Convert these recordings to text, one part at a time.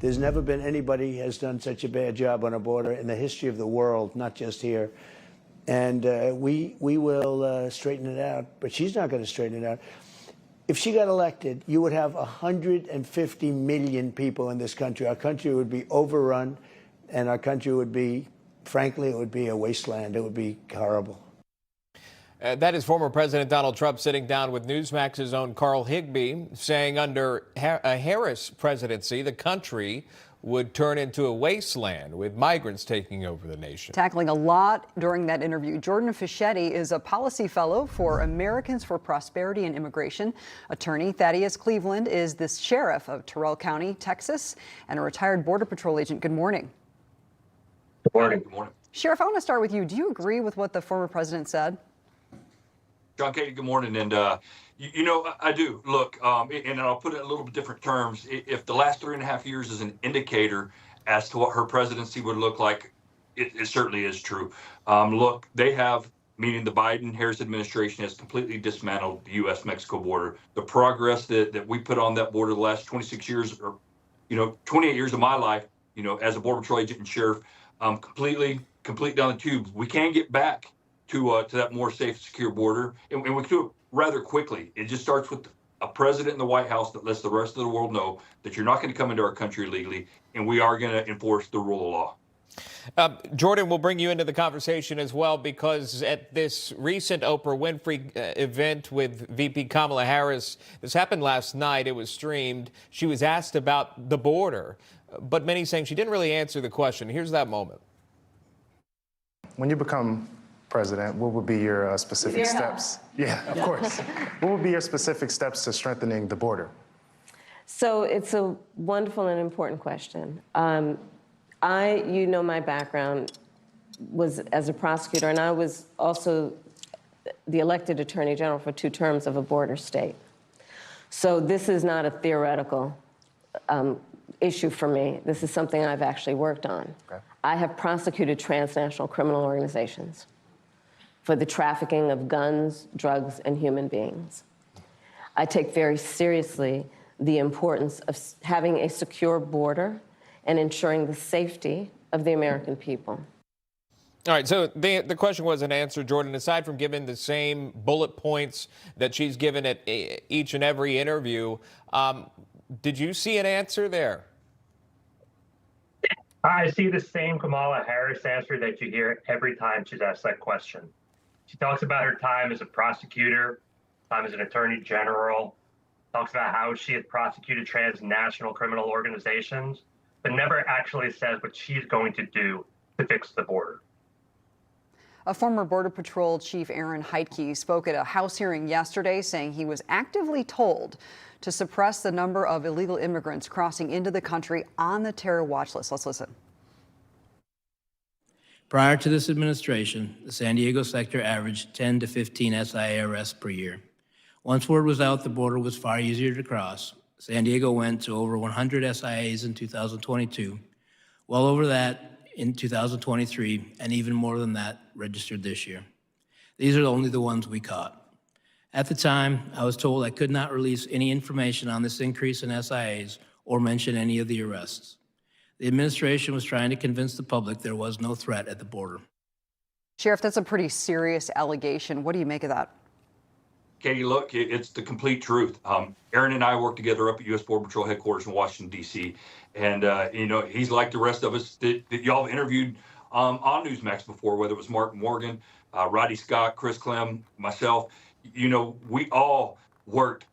There's never been anybody has done such a bad job on a border in the history of the world, not just here. And we will straighten it out, but she's not going to straighten it out. If she got elected, you would have 150 million people in this country. Our country would be overrun, and our country would be, frankly, it would be a wasteland. It would be horrible. That is former President Donald Trump sitting down with Newsmax's own Carl Higbie, saying under a Harris presidency, the country would turn into a wasteland with migrants taking over the nation. Tackling a lot during that interview, Jordan Fischetti is a policy fellow for Americans for Prosperity and Immigration. Attorney Thaddeus Cleveland is the sheriff of Terrell County, Texas, and a retired Border Patrol agent. Good morning. Good morning. Good morning. Sheriff, I want to start with you. Do you agree with what the former president said? John Katie, good morning. And, I do. Look, and I'll put it in a little bit different terms. If the last 3.5 years is an indicator as to what her presidency would look like, it certainly is true. Look, they have, meaning the Biden-Harris administration, has completely dismantled the U.S. Mexico border. The progress that we put on that border the last 26 years, or, 28 years of my life, as a Border Patrol agent and sheriff, complete down the tubes. We can get back to that more safe, secure border, and we can do it rather quickly. It just starts with a president in the White House that lets the rest of the world know that you're not going to come into our country illegally, and we are going to enforce the rule of law. Jordan, we'll bring you into the conversation as well, because at this recent Oprah Winfrey event with VP Kamala Harris, this happened last night, it was streamed, she was asked about the border, but many saying she didn't really answer the question. Here's that moment. When you become president, what would be your specific steps? Yeah, of course. What would be your specific steps to strengthening the border? So it's a wonderful and important question. My background was as a prosecutor, and I was also the elected attorney general for 2 terms of a border state. So this is not a theoretical issue for me. This is something I've actually worked on. Okay. I have prosecuted transnational criminal organizations for the trafficking of guns, drugs, and human beings. I take very seriously the importance of having a secure border and ensuring the safety of the American people. All right, so the question wasn't answered, Jordan. Aside from giving the same bullet points that she's given at each and every interview, did you see an answer there? I see the same Kamala Harris answer that you hear every time she's asked that question. She talks about her time as a prosecutor, time as an attorney general, talks about how she had prosecuted transnational criminal organizations, but never actually says what she's going to do to fix the border. A former Border Patrol Chief Aaron Heitke spoke at a House hearing yesterday, saying he was actively told to suppress the number of illegal immigrants crossing into the country on the terror watch list. Let's listen. Prior to this administration, the San Diego sector averaged 10 to 15 SIA arrests per year. Once word was out the border was far easier to cross, San Diego went to over 100 SIAs in 2022, well over that in 2023, and even more than that registered this year. These are only the ones we caught. At the time, I was told I could not release any information on this increase in SIAs or mention any of the arrests. The administration was trying to convince the public there was no threat at the border. Sheriff, that's a pretty serious allegation. What do you make of that? Katie, look, it's the complete truth. Aaron and I work together up at U.S. Border Patrol headquarters in Washington, D.C. And, he's like the rest of us that y'all interviewed on Newsmax before, whether it was Mark Morgan, Roddy Scott, Chris Clem, myself. We all worked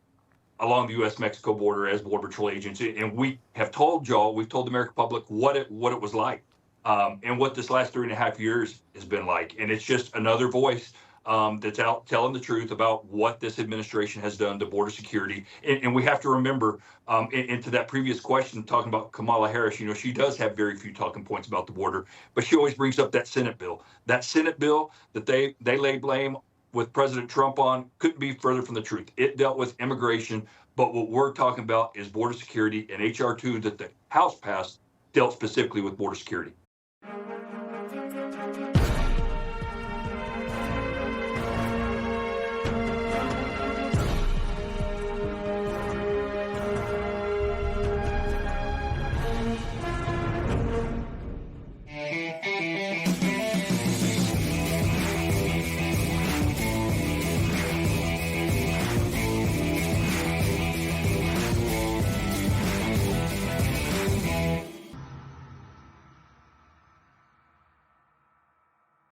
along the U.S. Mexico border as Border Patrol agents. And we have told y'all, we've told the American public what it was like and what this last 3.5 years has been like. And it's just another voice that's out telling the truth about what this administration has done to border security. And we have to remember, into that previous question, talking about Kamala Harris, she does have very few talking points about the border, but she always brings up that Senate bill. That Senate bill that they lay blame with President Trump on couldn't be further from the truth. It dealt with immigration, but what we're talking about is border security, and H.R. 2 that the House passed dealt specifically with border security.